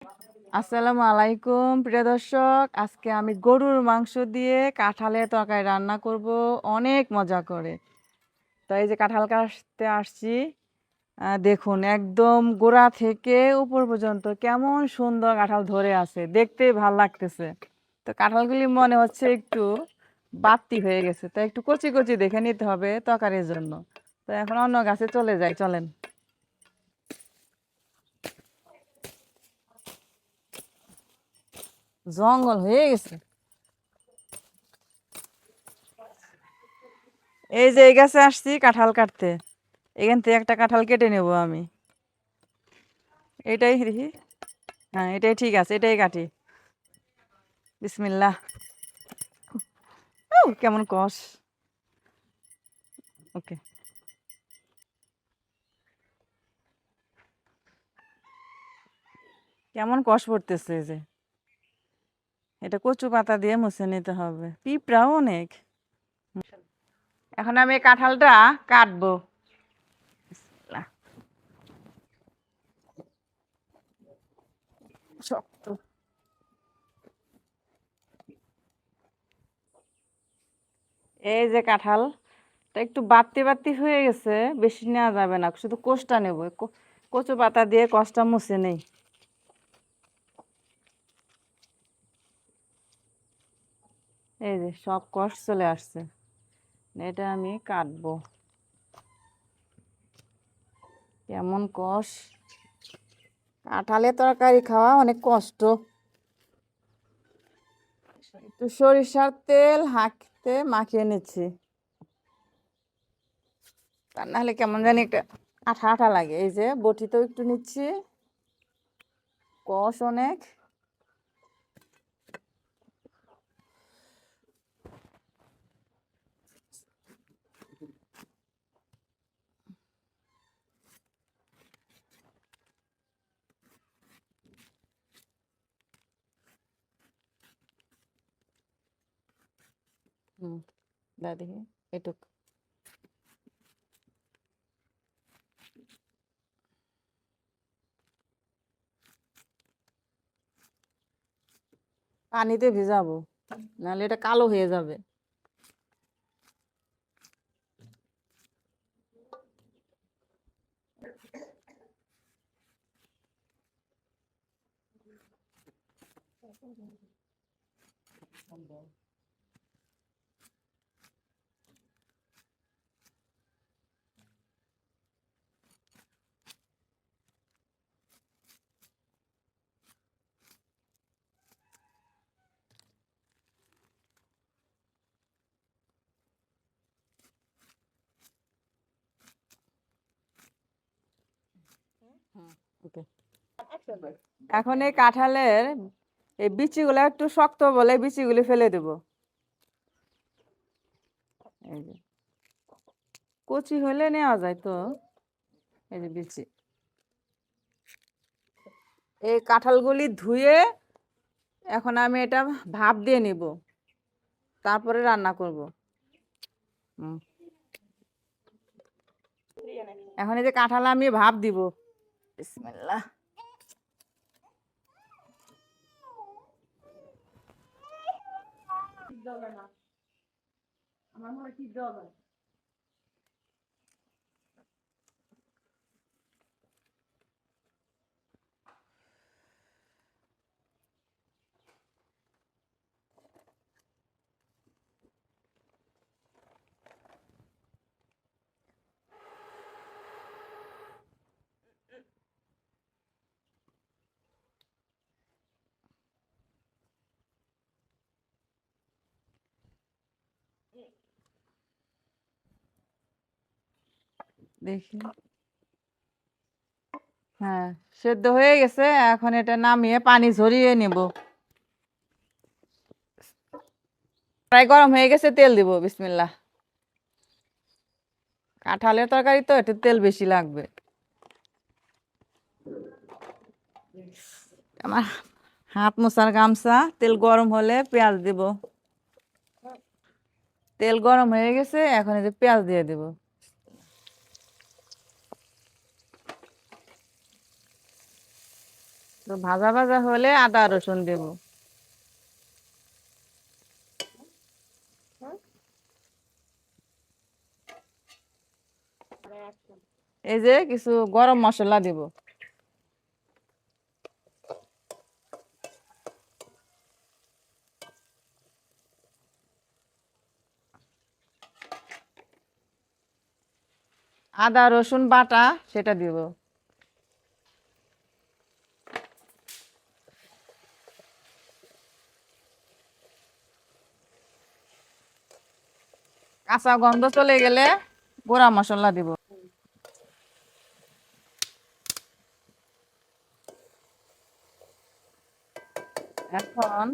আসসালামু আলাইকুম প্রিয় দর্শক, আজকে আমি গরুর মাংস দিয়ে কাঁঠালের তরকারি রান্না করব অনেক মজা করে। তো এই যে কাঁঠাল কাটতে আসছি, দেখুন একদম গোড়া থেকে উপর পর্যন্ত কেমন সুন্দর কাঁঠাল ধরে আছে, দেখতে ভাল লাগতেছে। তো কাঁঠালগুলি মনে হচ্ছে একটু বাড়তি হয়ে গেছে, তো একটু কচি কচি দেখে নিতে হবে তরকারির জন্য। তো এখন অন্য গাছে চলে যাই, চলেন। জঙ্গল হয়ে গেছে। এই যে এই গাছে আসছি কাঁঠাল কাটতে, এখান থেকে একটা কাঁঠাল কেটে নেব আমি। এটাই দেখি। হ্যাঁ, এটাই ঠিক আছে, এটাই কাটি। বিসমিল্লাহ। কেমন কষ। ওকে। কেমন কষ পড়তেছে এই যে। এটা কচু পাতা দিয়ে মুছে নিতে হবে, পিঁপড়াও অনেক। এখন আমি এই কাঁঠালটা কাটবো। বিসমিল্লাহ। শক্ত। এই যে কাঁঠাল, তা একটু বাড়তি বাড়তি হয়ে গেছে, বেশি নেওয়া যাবে না, শুধু কোষটা নেব। কচু পাতা দিয়ে কষটা মুছে নেই। এই যে সব কষ চলে আসছে, এটা আমি কাটবো। কেমন কষ। কাঁঠালের তরকারি খাওয়া অনেক কষ্ট। একটু সরিষার তেল হাঁকতে মাখিয়ে নিচ্ছি, তা নাহলে কেমন জানি একটা আঠা আঠা লাগে। এই যে বটিতেও একটু নিচ্ছি, কষ অনেক। হুম, দাদি এটুক। পানিতে ভিজাবো, নাহলে এটা কালো হয়ে যাবে। ওকে। এখন এই কাঁঠালের এই বিচিগুলো একটু শক্ত বলে বিচিগুলি ফেলে দেব। এই যে কচি হলে নেওয়া যায় তো। এই যে বিচি, এই কাঁঠালগুলি ধুয়ে এখন আমি এটা ভাপ দিয়ে নিব, তারপরে রান্না করব। হুম। এখন এই যে কাঁঠাল আমি ভাপ দিব। বিসমিল্লাহ। আমার মনে কি দরকার। দেখি। হ্যাঁ, সেদ্ধ হয়ে গেছে, এখন এটা নামিয়ে পানি ঝরিয়ে নেব। প্রায় গরম হয়ে গেছে, তেল দিব। বিসমিল্লাহ। কাঁঠালের তরকারি তো একটু তেল বেশি লাগবে। আমার হাত মোছার গামছা, তেল গরম হলে পেঁয়াজ দিব। তেল গরম হয়ে গেছে, এখন এই যে পেঁয়াজ দিয়ে দিব। তো ভাজা ভাজা হলে আদা রসুন দেব। এই যে কিছু গরম মশলা দিব। আদা রসুন বাটা সেটা দিব। কাঁচা গন্ধ চলে গেলে গুঁড়া মশলা দিব। এখন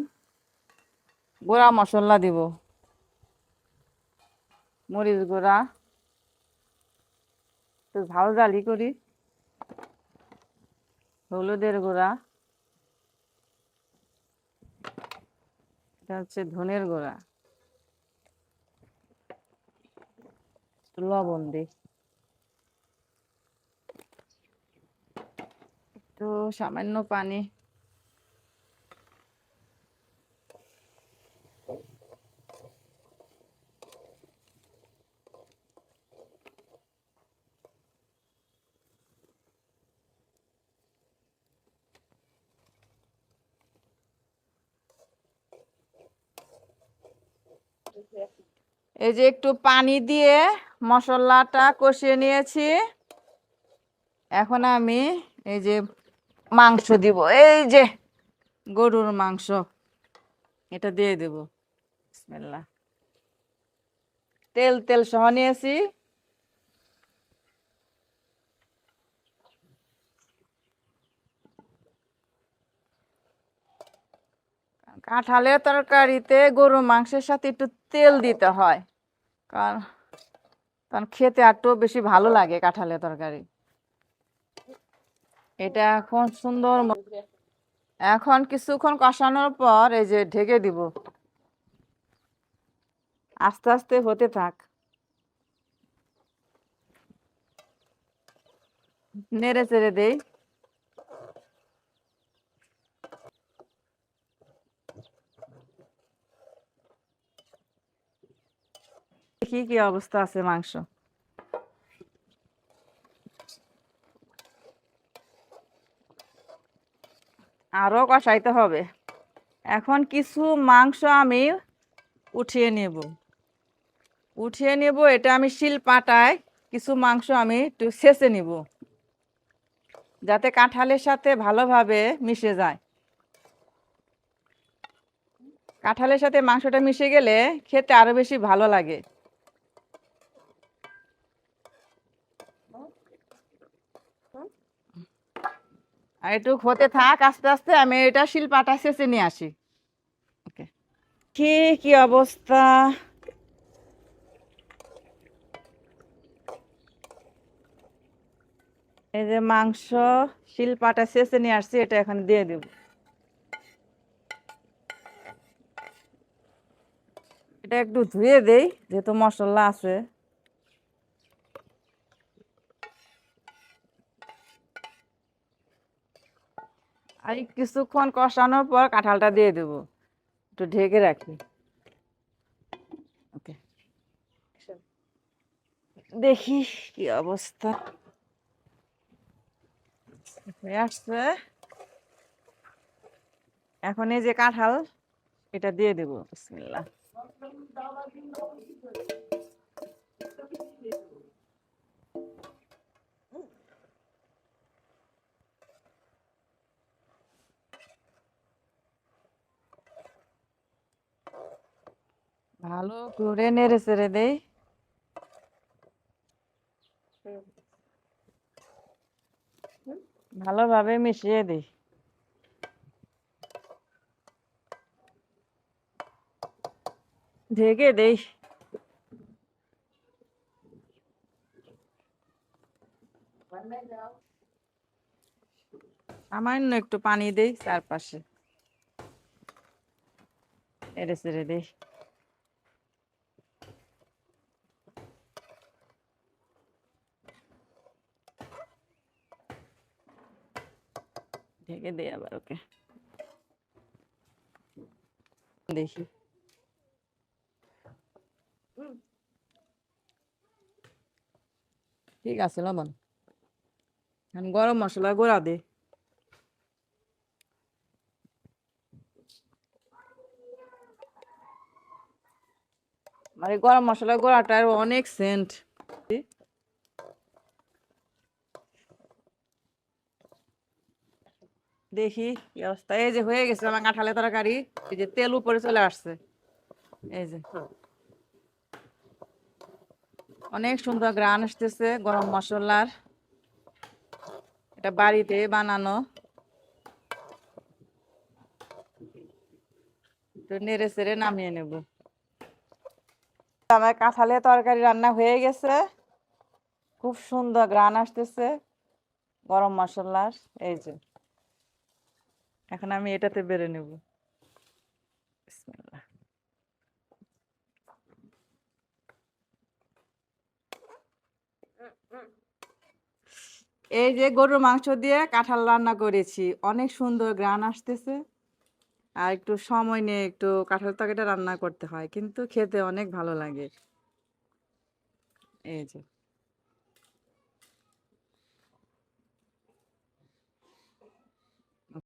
গুঁড়া মশলা দিব, মরিচ গুঁড়া, একটু ঝাল ঝালি করি, হলুদের গুঁড়া, এটা হচ্ছে ধনের গুঁড়া, একটু লবণ দিই, একটু সামান্য পানি। এই যে একটু পানি দিয়ে মশলাটা কষিয়ে নিয়েছি। এখন আমি এই যে মাংস দিব, এই যে গরুর মাংস, এটা দিয়ে দেব। বিসমিল্লাহ। তেল তেল সহ নিয়েছি। কাঁঠালের তরকারিতে গরুর মাংসের সাথে একটু তেল দিতে হয়, কারণ কারণ খেতে একটু বেশি ভালো লাগে কাঁঠালের তরকারি। এটা এখন এখন কিছুক্ষণ কষানোর পর এই যে ঢেকে দিব, আস্তে আস্তে হতে থাক, নেড়ে চেড়ে দেই। দেখি কি অবস্থা আছে মাংস। আরো কষাইতে হবে। এখন কিছু মাংস আমি উঠিয়ে নেব, এটা আমি শিলপাটায় কিছু মাংস আমি একটু ছেঁচে নিব, যাতে কাঁঠালের সাথে ভালোভাবে মিশে যায়। কাঁঠালের সাথে মাংসটা মিশে গেলে খেতে আরো বেশি ভালো লাগে। আর একটু হতে থাক, আস্তে আস্তে আমি এটা শিলপাটায় ছেঁচে নিয়ে আসি। ওকে, কি কি অবস্থা। এই যে মাংস শিলপাটায় ছেঁচে নিয়ে আসছি, এটা এখন দিয়ে দেব। এটা একটু ধুয়ে দেই যেহেতু মশলা আছে। আর কিছুক্ষণ কষানোর পর কাঁঠালটা দিয়ে দেব, একটু ঢেকে রাখি। ওকে, দেখি কি অবস্থা হয়ে আসছে। এখন এই যে কাঁঠাল, এটা দিয়ে দেব। বিসমিল্লাহ। ভালো করে নেড়ে চেড়ে দেই। ভালোভাবে মিশিয়ে দিই। ঢেকে দেই। সামান্য একটু পানি দেই চারপাশে, নেড়ে চেড়ে দেই। ঢেকে দেই আবার ওকে, দেখি। ঠিক আছে, লবণ। এখন গরম মশলা গুঁড়া দে। মানে গরম মশলা গুঁড়াটার অনেক সেন্ট। দেখি কি অবস্থা। এই যে হয়ে গেছে আমার কাঁঠালের তরকারি। এই যে তেল উপরে চলে আসছে, এই যে অনেক সুন্দর ঘ্রাণ আসতেছে গরম মশলার। এটা বাড়িতে বানানো। একটু নেড়ে চেড়ে নামিয়ে নেব। আমার কাঁঠালের তরকারি রান্না হয়ে গেছে, খুব সুন্দর ঘ্রাণ আসতেছে গরম মশলার। এই যে এখন আমি এটাতে বেড়ে নেব। বিসমিল্লাহ। এই যে গরুর মাংস দিয়ে কাঁঠাল রান্না করেছি, অনেক সুন্দর ঘ্রাণ আসতেছে। আর একটু সময় নিয়ে একটু কাঁঠাল তরকারিটা রান্না করতে হয়, কিন্তু খেতে অনেক ভালো লাগে। এই যে